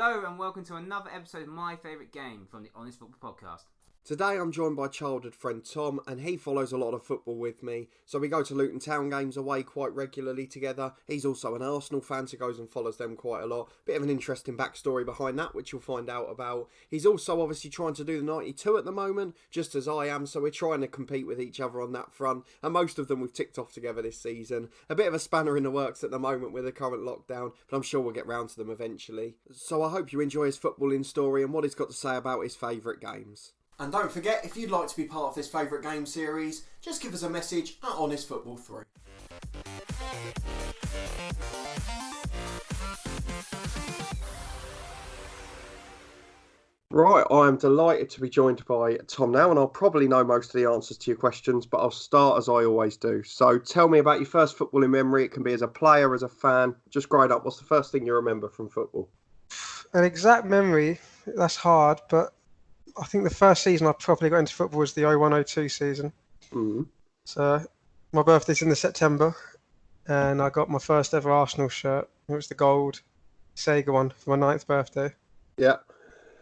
Hello and welcome to another episode of My Favourite Game from the Honest Football Podcast. Today I'm joined by childhood friend Tom, and he follows a lot of football with me. So we go to Luton Town games away quite regularly together. He's also an Arsenal fan, so goes and follows them quite a lot. Bit of an interesting backstory behind that, which you'll find out about. He's also obviously trying to do the 92 at the moment, just as I am, so we're trying to compete with each other on that front. And most of them we've ticked off together this season. A bit of a spanner in the works at the moment with the current lockdown, but I'm sure we'll get round to them eventually. So I hope you enjoy his footballing story and what he's got to say about his favourite games. And don't forget, if you'd like to be part of this favourite game series, just give us a message at HonestFootball3. Right, I am delighted to be joined by Tom now, and I'll probably know most of the answers to your questions, but I'll start as I always do. So tell me about your first footballing memory. It can be as a player, as a fan. Just growing up, what's the first thing you remember from football? An exact memory, that's hard, but I think the first season I properly got into football was the 01-02 season. Mm. So my birthday's in the September, and I got my first ever Arsenal shirt. It was the gold Sega one for my 9th birthday. Yeah.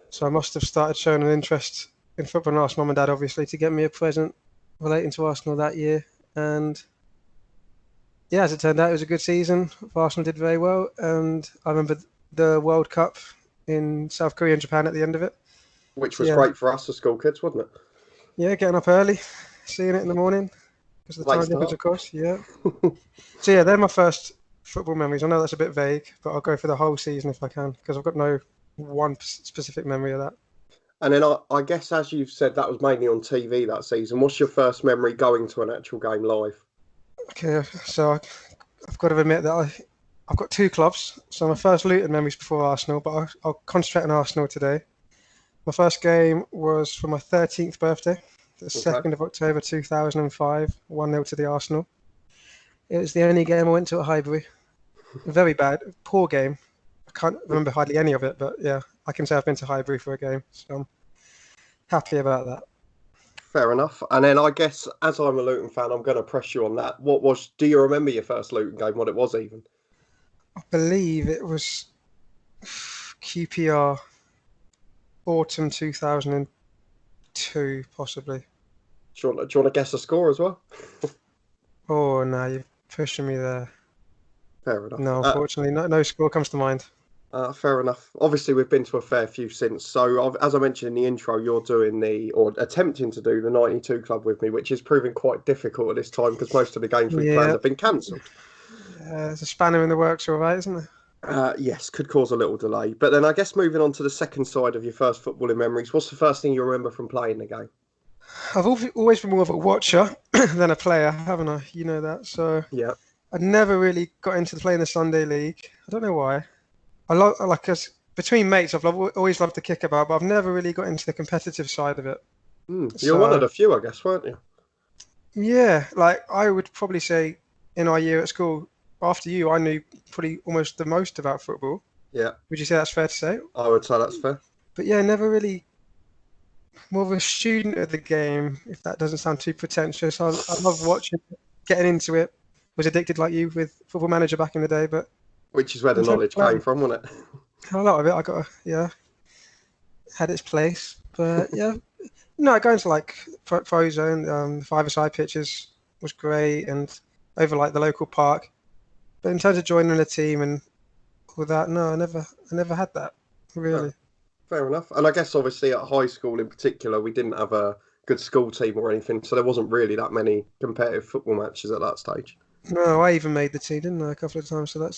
So I must have started showing an interest in football and asked Mum and Dad, obviously, to get me a present relating to Arsenal that year. And yeah, as it turned out, it was a good season. Arsenal did very well, and I remember the World Cup in South Korea and Japan at the end of it. Which was great for us as school kids, wasn't it? Yeah, getting up early, seeing it in the morning. Because of the time difference, of course, yeah. So yeah, they're my first football memories. I know that's a bit vague, but I'll go for the whole season if I can, because I've got no one specific memory of that. And then I guess, as you've said, that was mainly on TV that season. What's your first memory going to an actual game live? Okay, so I've got to admit that I've got two clubs. So my first Luton memories before Arsenal, but I'll concentrate on Arsenal today. My first game was for my 13th birthday, the 2nd of October 2005, 1-0 to the Arsenal. It was the only game I went to at Highbury. Very bad, poor game. I can't remember hardly any of it, but yeah, I can say I've been to Highbury for a game, so I'm happy about that. Fair enough. And then I guess, as I'm a Luton fan, I'm going to press you on that. Do you remember your first Luton game, what it was even? I believe it was QPR. Autumn 2002, possibly. Do you want to guess the score as well? Oh, no, you're pushing me there. Fair enough. No, unfortunately, no score comes to mind. Fair enough. Obviously, we've been to a fair few since. So, as I mentioned in the intro, you're doing or attempting to do the 92 club with me, which is proving quite difficult at this time because most of the games we've planned have been cancelled. There's a spanner in the works, all right, isn't there? Yes, could cause a little delay. But then I guess moving on to the second side of your first footballing memories, what's the first thing you remember from playing the game? I've always been more of a watcher than a player, haven't I? You know that. So yeah, I never really got into playing the Sunday league. I don't know why. Between mates, I've always loved the kickabout, but I've never really got into the competitive side of it. You're one of the few, I guess, weren't you? Yeah, like I would probably say in our year at school, after you, I knew probably almost the most about football. Yeah. Would you say that's fair to say? I would say that's fair. But yeah, never really more of a student of the game, if that doesn't sound too pretentious. I love watching it, getting into it. Was addicted like you with Football Manager back in the day, but... Which is where the knowledge came from, wasn't it? A lot of it, had its place. But yeah, no, going to like Pro Zone, the five-a-side pitches was great, and over like the local park. But in terms of joining a team and all that, no, I never had that, really. Fair enough. And I guess obviously at high school in particular, we didn't have a good school team or anything, so there wasn't really that many competitive football matches at that stage. No, I even made the team, didn't I, a couple of times, so that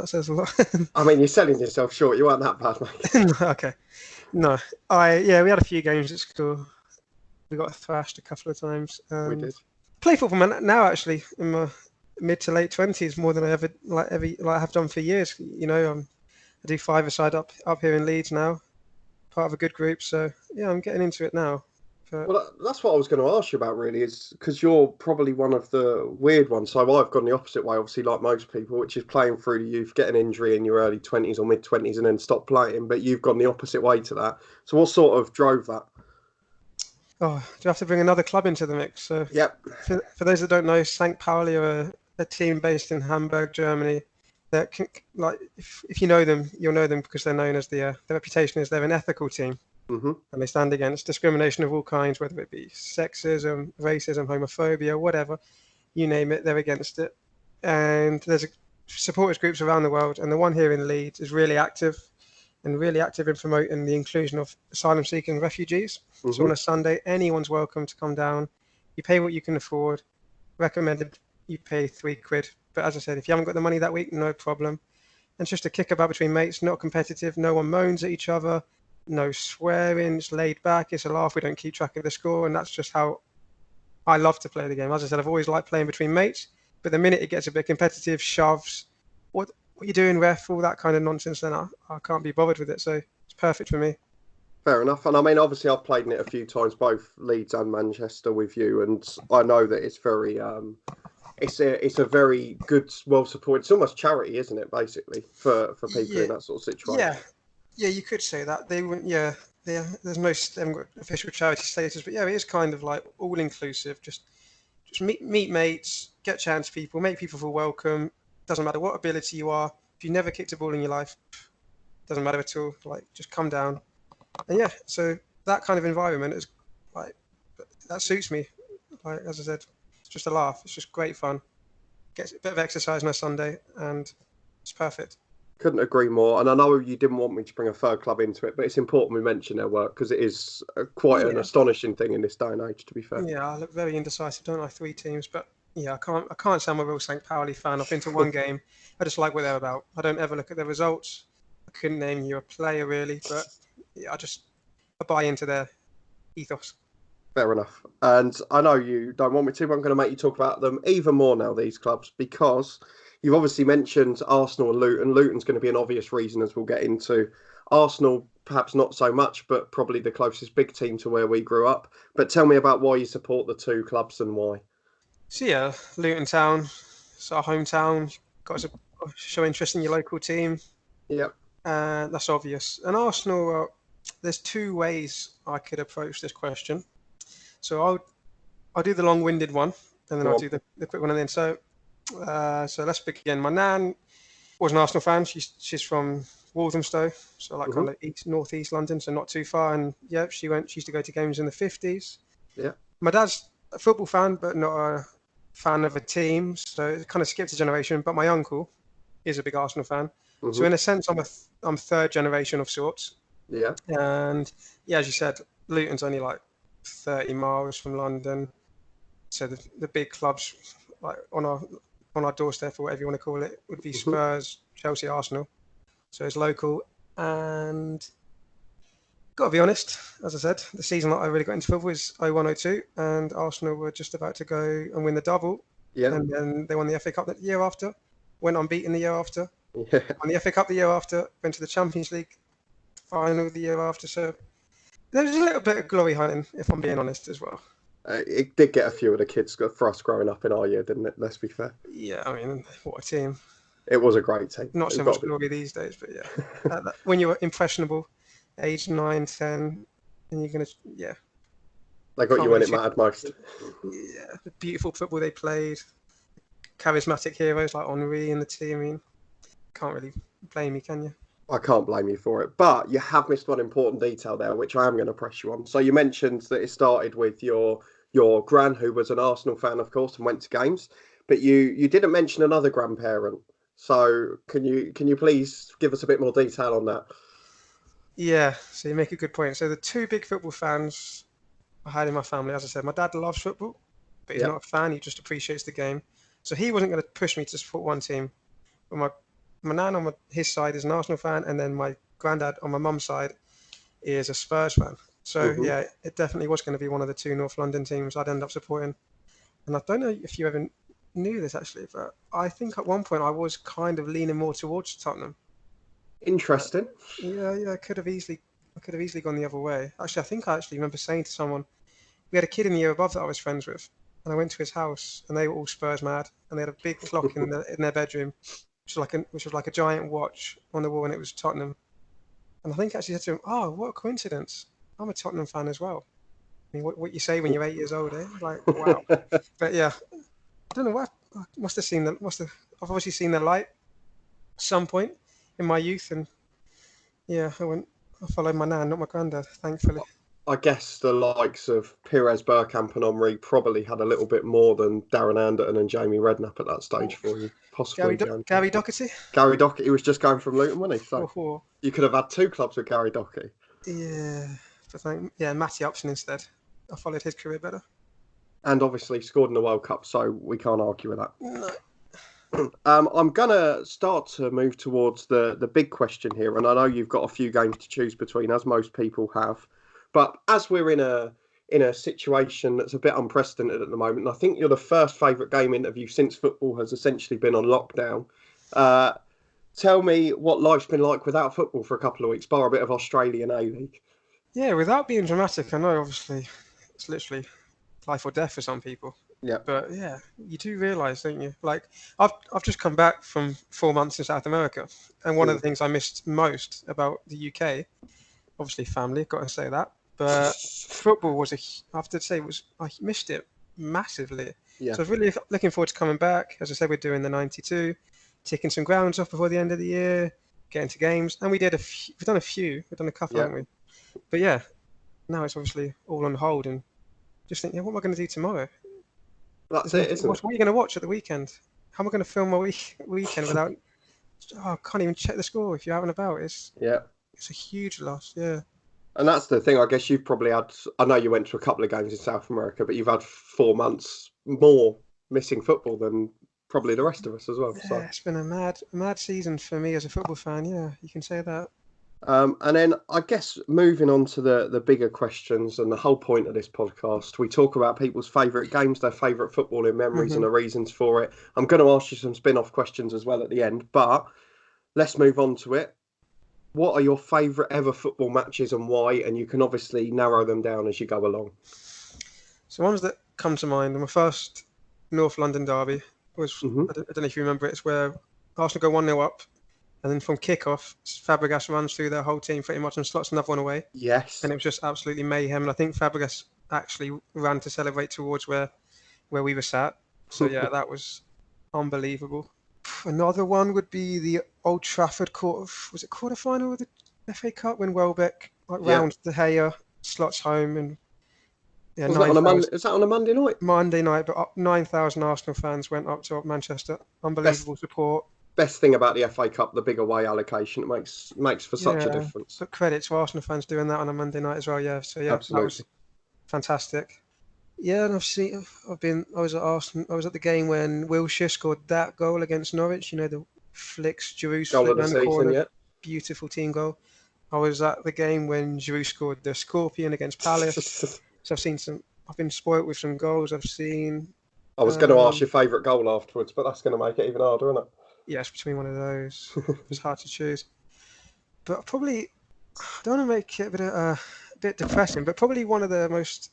says a lot. I mean, you're selling yourself short. You weren't that bad, mate. No, okay. No, we had a few games at school. We got thrashed a couple of times. We did. Play football now, actually, in my mid to late 20s, more than I ever have done for years. You know, I do five-a-side up here in Leeds now, part of a good group. So yeah, I'm getting into it now. But... Well, that's what I was going to ask you about, really, is because you're probably one of the weird ones. So I've gone the opposite way, obviously, like most people, which is playing through the youth, get an injury in your early 20s or mid 20s, and then stop playing. But you've gone the opposite way to that. So what sort of drove that? Oh, do you have to bring another club into the mix? So yep. For those that don't know, St Pauli are a team based in Hamburg, Germany. that can, like if you know them, you'll know them because they're known as their reputation is they're an ethical team, Hmm. and they stand against discrimination of all kinds, whether it be sexism, racism, homophobia, whatever, you name it, they're against it. And there's supporters groups around the world, and the one here in Leeds is really active in promoting the inclusion of asylum-seeking refugees. So Hmm. on a Sunday, anyone's welcome to come down. You pay what you can afford. Recommended you pay £3. But as I said, if you haven't got the money that week, no problem. And it's just a kickabout between mates, not competitive. No one moans at each other. No swearing. It's laid back. It's a laugh. We don't keep track of the score, and that's just how I love to play the game. As I said, I've always liked playing between mates. But the minute it gets a bit competitive, shoves, what you doing, ref, all that kind of nonsense, then I can't be bothered with it. So it's perfect for me. Fair enough. And I mean, obviously, I've played in it a few times, both Leeds and Manchester with you, and I know that it's very, it's a very good, well supported. It's almost charity, isn't it? Basically, for people Yeah, in that sort of situation. yeah, yeah. You could say that they wouldn't. Yeah, there's no they haven't got official charity status, but yeah, it is kind of like all inclusive. Just meet mates, get chance people, make people feel welcome. Doesn't matter what ability you are. If you never kicked a ball in your life, doesn't matter at all. Like just come down. And yeah, so that kind of environment is like that suits me. Like as I said, it's just a laugh. It's just great fun. Get a bit of exercise on a Sunday, and it's perfect. Couldn't agree more. And I know you didn't want me to bring a third club into it, but it's important we mention their work because it is quite an Yeah, astonishing thing in this day and age, to be fair. yeah. I look very indecisive, don't I? Three teams, but yeah, I can't say I'm a real St Pauli fan. I've been to one game. I just like what they're about. I don't ever look at their results. I couldn't name you a player really, but yeah, I buy into their ethos. Fair enough. And I know you don't want me to, but I'm going to make you talk about them even more now, these clubs, because you've obviously mentioned Arsenal and Luton. Luton's going to be an obvious reason, as we'll get into. Arsenal, perhaps not so much, but probably the closest big team to where we grew up. But tell me about why you support the two clubs and why. So yeah, Luton Town, it's our hometown. Got to show interest in your local team. Yep. That's obvious. And Arsenal, there's two ways I could approach this question. So I'll do the long-winded one, and then Go I'll on. do the quick one. And then so let's begin. My nan was an Arsenal fan. She's from Walthamstow, so like Hmm. kind of northeast London, so not too far. And yeah, she used to go to games in the 50s. Yeah. My dad's a football fan, but not a fan of a team, so it kind of skipped a generation. But my uncle is a big Arsenal fan, so Hmm. in a sense, I'm third generation of sorts. Yeah. And yeah, as you said, Luton's only like 30 miles from London, so the big clubs like on our doorstep or whatever you want to call it would be Hmm. Spurs, Chelsea, Arsenal. So it's local, and got to be honest, as I said, the season that I really got into football was 01-02, and Arsenal were just about to go and win the double, Yeah. and then they won the FA Cup the year after, went unbeaten the year after, Yeah. won the FA Cup the year after, went to the Champions League final the year after. So there was a little bit of glory hunting, if I'm being honest as well. It did get a few of the kids for us growing up in our year, didn't it? Let's be fair. Yeah, I mean, what a team. It was a great team. Not so You've got much to be. glory these days, but yeah. When you're impressionable, age 9, 10, and you're going to, yeah, They got can't you when really it see. mattered most. Yeah, the beautiful football they played, charismatic heroes like Henri and the team. I mean, can't really blame you, can you? I can't blame you for it. But you have missed one important detail there, which I am going to press you on. So you mentioned that it started with your gran, who was an Arsenal fan, of course, and went to games. But you didn't mention another grandparent. So can you please give us a bit more detail on that? Yeah, so you make a good point. So the two big football fans I had in my family, as I said, my dad loves football, but he's Yeah. not a fan. He just appreciates the game. So he wasn't going to push me to support one team. But my nan on his side is an Arsenal fan, and then my granddad on my mum's side is a Spurs fan. So Hmm. yeah, it definitely was going to be one of the two North London teams I'd end up supporting. And I don't know if you ever knew this actually, but I think at one point I was kind of leaning more towards Tottenham. Interesting. Yeah, I could have easily gone the other way. Actually, I think I actually remember saying to someone, we had a kid in the year above that I was friends with, and I went to his house, and they were all Spurs mad, and they had a big clock in their bedroom, which was like a giant watch on the wall, and it was Tottenham. And I think I actually said to him, "Oh, what a coincidence! I'm a Tottenham fan as well." I mean, what you say when you're 8 years old, eh? Like, wow. But yeah, I don't know what I must have seen the I've obviously seen the light, some point in my youth, and yeah, I followed my nan, not my granddad, thankfully. I guess the likes of Pires, Bergkamp and Henry probably had a little bit more than Darren Anderton and Jamie Redknapp at that stage for you, possibly. Gary Doherty? Gary Doherty was just going from Luton, wasn't he? So Oh, you could have had 2 clubs with Gary Doherty. yeah, Matty Upson instead. I followed his career better. And obviously scored in the World Cup, so we can't argue with that. No. I'm going to start to move towards the big question here, and I know you've got a few games to choose between, as most people have. But as we're in a situation that's a bit unprecedented at the moment, and I think you're the first favourite game interview since football has essentially been on lockdown. Tell me what life's been like without football for a couple of weeks, bar a bit of Australian A-League. Yeah, without being dramatic, I know obviously it's literally life or death for some people. Yeah. But yeah, you do realise, don't you? Like I've just come back from 4 months in South America, and one of the things I missed most about the UK, obviously family, got to say that. But football I have to say, I missed it massively. Yeah. So I was really looking forward to coming back. As I said, we're doing the 92, ticking some grounds off before the end of the year, getting to games, and we've done a couple, haven't we? But yeah, now it's obviously all on hold, and just think, what am I going to do tomorrow? That's it, isn't it? What are you going to watch at the weekend? How am I going to film my weekend without? I can't even check the score if you're out and about. It's a huge loss. Yeah. And that's the thing. I guess you've probably had. I know you went to a couple of games in South America, but you've had 4 months more missing football than probably the rest of us as well. Yeah, so. It's been a mad season for me as a football fan. Yeah, you can say that. And then I guess moving on to the bigger questions and the whole point of this podcast, we talk about people's favourite games, their favourite footballing memories and the reasons for it. I'm going to ask you some spin-off questions as well at the end, but let's move on to it. What are your favourite ever football matches and why? And you can obviously narrow them down as you go along. So ones that come to mind, my first North London derby was, I don't know if you remember it, it's where Arsenal go 1-0 up. And then from kickoff, Fabregas runs through their whole team pretty much and slots another one away. Yes. And it was just absolutely mayhem. And I think Fabregas actually ran to celebrate towards where we were sat. So yeah, that was unbelievable. Another one would be the Old Trafford quarter-final of the FA Cup when Welbeck rounds De Gea, slots home, and was that on a Monday night? Monday night, but 9,000 Arsenal fans went up to Manchester. Unbelievable support. Best thing about the FA Cup, the big away allocation, it makes for such a difference. But credit to Arsenal fans doing that on a Monday night as well. Yeah, so yeah, absolutely. That was fantastic. Yeah, and I was at Arsenal. I was at the game when Wilshere scored that goal against Norwich. You know, the flicks Giroud flick down the corner, beautiful team goal. I was at the game when Giroud scored the Scorpion against Palace. So I've been spoilt with some goals. I was going to ask your favourite goal afterwards, but that's going to make it even harder, isn't it? Yeah, it's between one of those. It's hard to choose. But probably, I don't want to make it a bit depressing, but probably one of the most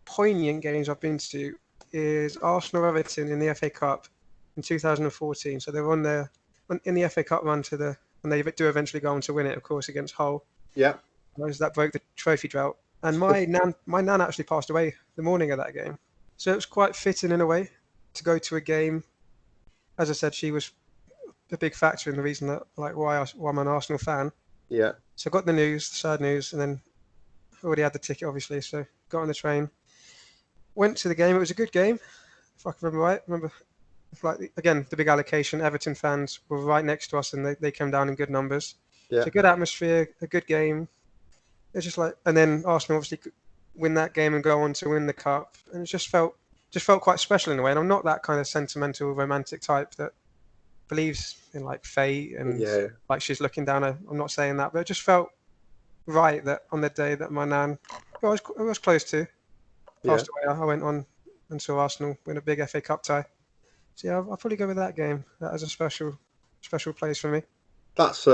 poignant games I've been to is Arsenal-Everton in the FA Cup in 2014. So they were in the FA Cup run and they do eventually go on to win it, of course, against Hull. Yeah. That broke the trophy drought. And my nan actually passed away the morning of that game. So it was quite fitting in a way to go to a game. As I said, she was a big factor in the reason that why I'm an Arsenal fan. Yeah. So I got the sad news, and then already had the ticket, obviously. So got on the train, went to the game. It was a good game, if I can remember right. Again, the big allocation. Everton fans were right next to us, and they came down in good numbers. Yeah. So good atmosphere, a good game. It's just and then Arsenal obviously win that game and go on to win the cup, and it just felt quite special in a way. And I'm not that kind of sentimental, romantic type that believes in fate and she's looking down I'm not saying that, but it just felt right that on the day that my nan, who I was close to, passed away, I went on and saw Arsenal win a big FA Cup tie. So yeah, I'll probably go with that game. That has a special place for me. That's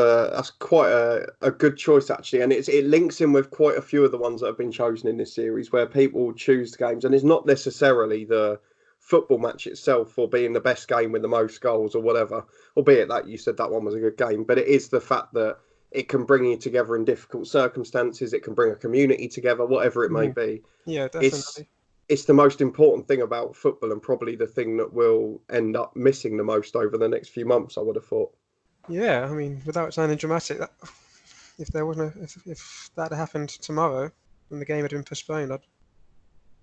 quite a good choice actually, and it links in with quite a few of the ones that have been chosen in this series where people choose the games, and it's not necessarily the football match itself or being the best game with the most goals or whatever, albeit that you said that one was a good game, but it is the fact that it can bring you together in difficult circumstances, it can bring a community together, whatever it may be. Yeah, definitely. It's the most important thing about football and probably the thing that we'll end up missing the most over the next few months, I would have thought. Yeah, I mean, without sounding dramatic, if there wasn't if that had happened tomorrow and the game had been postponed, I'd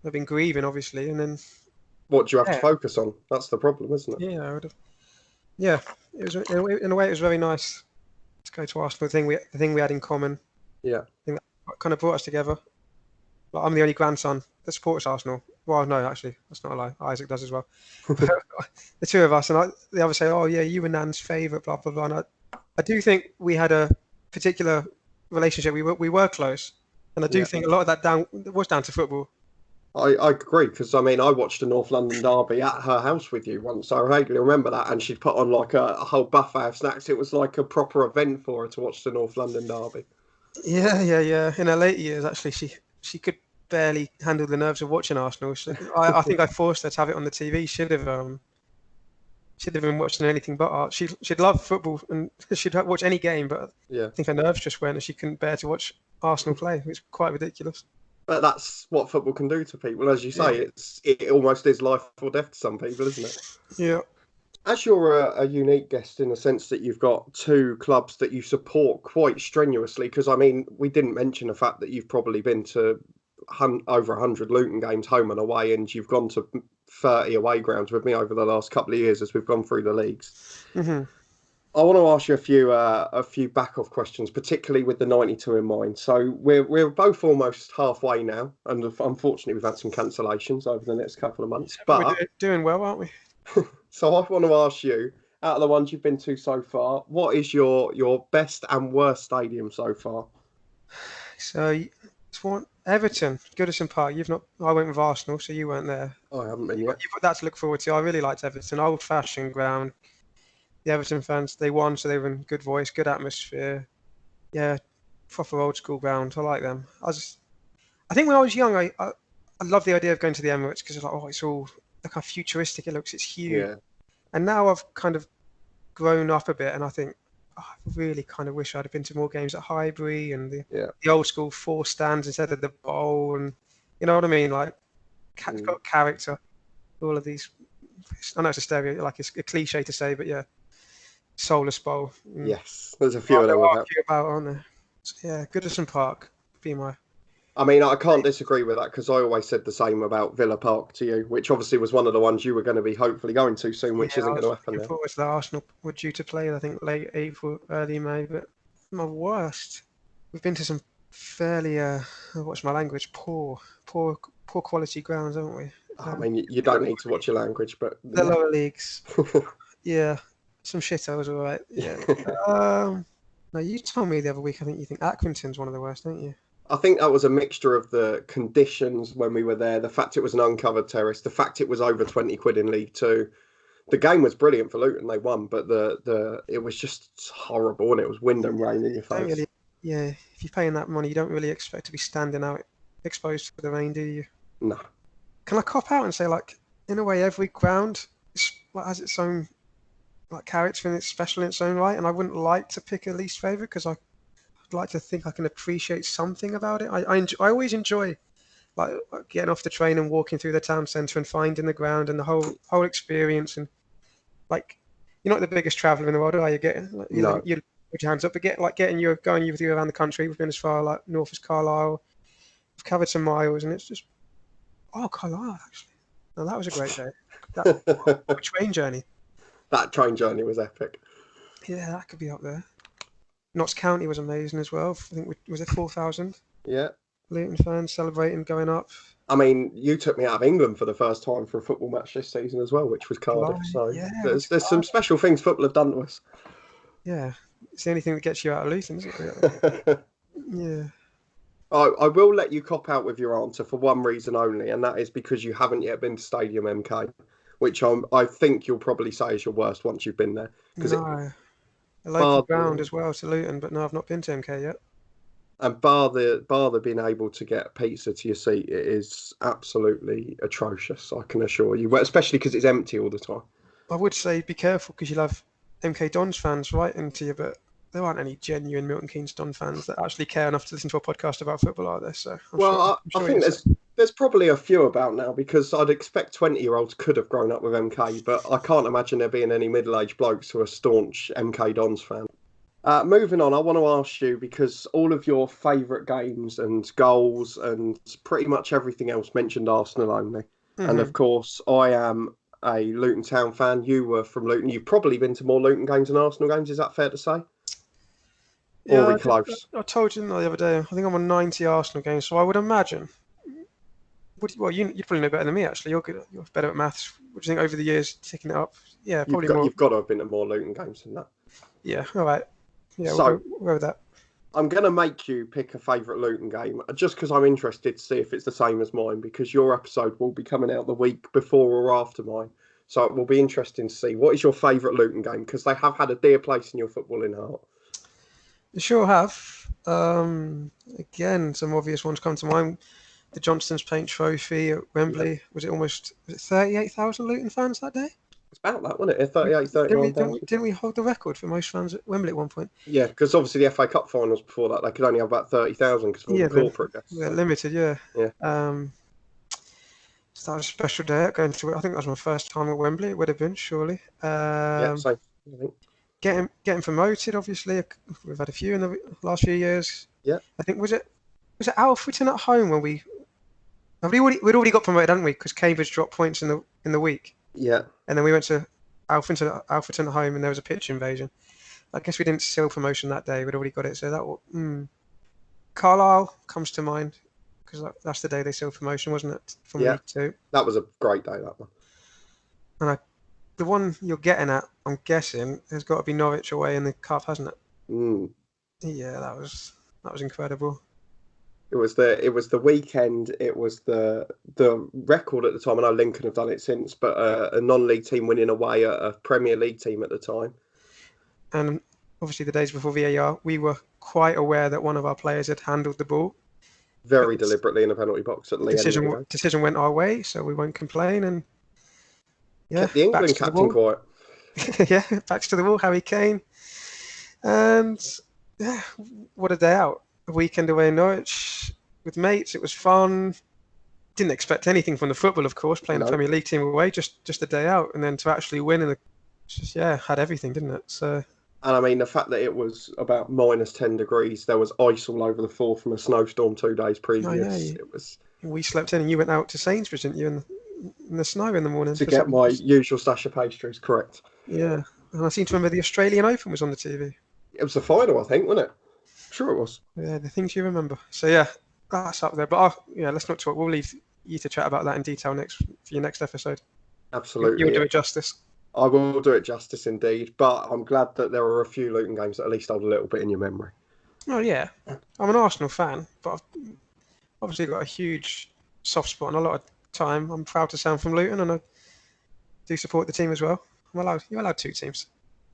have been grieving, obviously, and then What do you have to yeah, focus on? That's the problem, isn't it? yeah, I would have. Yeah, it was in a way it was very nice to go to Arsenal. The thing we had in common. Yeah. I think that kind of brought us together. Like, I'm the only grandson that supports Arsenal. Well, no, actually, that's not a lie. Isaac does as well. But the two of us, and the others say, "Oh, yeah, you were Nan's favourite," blah blah blah. And I do think we had a particular relationship. We were close, and I do Yeah. think a lot of that was down to football. I agree, because I mean, I watched a North London derby at her house with you once. I vaguely remember that, and she'd put on like a whole buffet of snacks. It was like a proper event for her to watch the North London derby. Yeah. In her later years, actually, she could barely handle the nerves of watching Arsenal. So I think I forced her to have it on the TV. She'd have been watching anything but art. She'd love football and she'd watch any game, but Yeah. I think her nerves just went and she couldn't bear to watch Arsenal play. It's quite ridiculous. But that's what football can do to people. As you say, Yeah. it almost is life or death to some people, isn't it? Yeah. As you're a unique guest in the sense that you've got two clubs that you support quite strenuously, because I mean, we didn't mention the fact that you've probably been to over 100 Luton games home and away, and you've gone to 30 away grounds with me over the last couple of years as we've gone through the leagues. Mm-hmm. I want to ask you a few back-off questions, particularly with the 92 in mind. So we're both almost halfway now, and unfortunately we've had some cancellations over the next couple of months. But We're doing well, aren't we? so I want to ask you, out of the ones you've been to so far, what is your best and worst stadium so far? So it's one Everton, Goodison Park. You've not. I went with Arsenal, so you weren't there. I haven't been yet. You've got that to look forward to. I really liked Everton. Old-fashioned ground. The Everton fans, they won, so they were in good voice, good atmosphere. Yeah, proper old school ground. I like them. I think when I was young, I loved the idea of going to the Emirates because it's like, oh, it's all like how futuristic it looks. It's huge. Yeah. And now I've kind of grown up a bit, and I think I really kind of wish I'd have been to more games at Highbury and the old school four stands instead of the bowl, and you know what I mean, like it's got character. All of these. I know it's a stereo, like it's a cliche to say, but yeah. Soulless bowl. Yes, there's a few of them about, aren't there? So, yeah, Goodison Park would be my. I mean, I can't disagree with that because I always said the same about Villa Park to you, which obviously was one of the ones you were going to be hopefully going to soon, which isn't going to happen now. Forward to that Arsenal were due to play, I think, late April, early May. But my worst, we've been to some fairly, what's my language, poor quality grounds, haven't we? I mean, you don't need to watch your language, but the lower leagues. Yeah. Some shit, I was all right. Yeah. No, you told me the other week. I think you think Accrington's one of the worst, don't you? I think that was a mixture of the conditions when we were there, the fact it was an uncovered terrace, the fact it was over 20 quid in League Two. The game was brilliant for Luton; they won, but it was just horrible, and it was wind and rain in your face. Really, yeah, if you're paying that money, you don't really expect to be standing out exposed to the rain, do you? No. Can I cop out and say, like, in a way, every ground has its own character and it's special in its own right, and I wouldn't like to pick a least favourite because I'd like to think I can appreciate something about it. I always enjoy like getting off the train and walking through the town centre and finding the ground and the whole experience, and like you're not the biggest traveller in the world, are you? You put your hands up, but going with you around the country. We've been as far like north as Carlisle. We've covered some miles, and it's just Carlisle actually. Now that was a great day. That train journey. That train journey was epic. Yeah, that could be up there. Notts County was amazing as well. I think was it 4,000? Yeah. Luton fans celebrating going up. I mean, you took me out of England for the first time for a football match this season as well, which was Cardiff. So yeah, there's some special things football have done to us. Yeah, it's the only thing that gets you out of Luton, isn't it? Yeah. I will let you cop out with your answer for one reason only, and that is because you haven't yet been to Stadium MK, which I think you'll probably say is your worst once you've been there. No. A local ground as well to Luton, but no, I've not been to MK yet. And bar the being able to get pizza to your seat, it is absolutely atrocious, I can assure you, especially because it's empty all the time. I would say be careful because you'll have MK Dons fans right into you, but there aren't any genuine Milton Keynes Don fans that actually care enough to listen to a podcast about football, are there? So I think There's probably a few about now because I'd expect 20-year-olds could have grown up with MK, but I can't imagine there being any middle-aged blokes who are staunch MK Dons fans. Moving on, I want to ask you because all of your favourite games and goals and pretty much everything else mentioned Arsenal only. And of course, I am a Luton Town fan. You were from Luton. You've probably been to more Luton games than Arsenal games. Is that fair to say? Or are we close? I told you the other day. I think I'm on 90 Arsenal games, so I would imagine. You probably know better than me. Actually, you're good. You're better at maths. What do you think over the years, ticking it up? Yeah, probably more. You've got to have been to more Luton games than that. Yeah. All right. Yeah. So we'll go with that. I'm going to make you pick a favourite Luton game just because I'm interested to see if it's the same as mine, because your episode will be coming out the week before or after mine. So it will be interesting to see what is your favourite Luton game, because they have had a dear place in your footballing heart. You sure have. Again, some obvious ones come to mind. The Johnston's Paint Trophy at Wembley. Was it 38,000 Luton fans that day? It's about that, wasn't it? 38, 39,000. Didn't we hold the record for most fans at Wembley at one point? Yeah, because obviously the FA Cup finals before that, they could only have about 30,000 because of all the corporate guests. Yeah, limited, yeah. Yeah. So that was a special day going to it. I think that was my first time at Wembley. It would have been, surely. Yeah, same. I think. Getting promoted, obviously. We've had a few in the last few years. Yeah. I think, was it Alfreton at home when we'd already got promoted, hadn't we? Because Cambridge dropped points in the week. Yeah. And then we went to Alfreton at home, and there was a pitch invasion. I guess we didn't seal promotion that day. We'd already got it. So Carlisle comes to mind because that's the day they sealed promotion, wasn't it? From League Two. That was a great day, that one. And the one you're getting at, I'm guessing, has got to be Norwich away in the cup, hasn't it? Mm. Yeah, that was incredible. It was the weekend. It was the record at the time. I know Lincoln have done it since, but a non-league team winning away at a Premier League team at the time. And obviously, the days before VAR, we were quite aware that one of our players had handled the ball very deliberately in the penalty box at Lee. Decision went our way, so we won't complain. And kept the England captain quiet. Yeah, backs to the wall, Harry Kane. And yeah, what a day out. A weekend away in Norwich with mates. It was fun. Didn't expect anything from the football, of course, playing the Premier League team away, just a day out. And then to actually win, had everything, didn't it? So. And I mean, the fact that it was about minus 10 degrees, there was ice all over the floor from a snowstorm 2 days previous. It was. We slept in, and you went out to Sainsbury's, didn't you, in the snow in the morning? To get my usual stash of pastries, correct. Yeah. And I seem to remember the Australian Open was on the TV. It was the final, I think, wasn't it? Sure it was. Yeah, the things you remember. So yeah, that's up there. But let's not talk. We'll leave you to chat about that in detail for your next episode. Absolutely. You'll do it justice. I will do it justice indeed. But I'm glad that there are a few Luton games that at least hold a little bit in your memory. Oh yeah, I'm an Arsenal fan, but I've obviously got a huge soft spot and a lot of time. I'm proud to say I'm from Luton, and I do support the team as well. You're allowed 2 teams.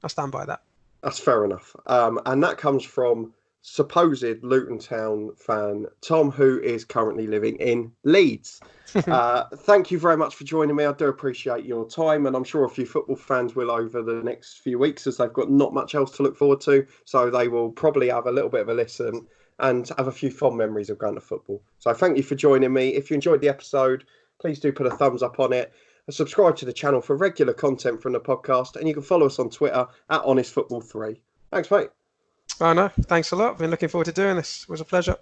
I stand by that. That's fair enough. And that comes from supposed Luton Town fan Tom, who is currently living in Leeds. Thank you very much for joining me. I do appreciate your time, and I'm sure a few football fans will over the next few weeks, as they've got not much else to look forward to, so they will probably have a little bit of a listen and have a few fond memories of going to football. So thank you for joining me. If you enjoyed the episode, please do put a thumbs up on it and subscribe to the channel for regular content from the podcast, and you can follow us on Twitter at HonestFootball3. Thanks, mate. Oh, no, thanks a lot. I've been looking forward to doing this. It was a pleasure.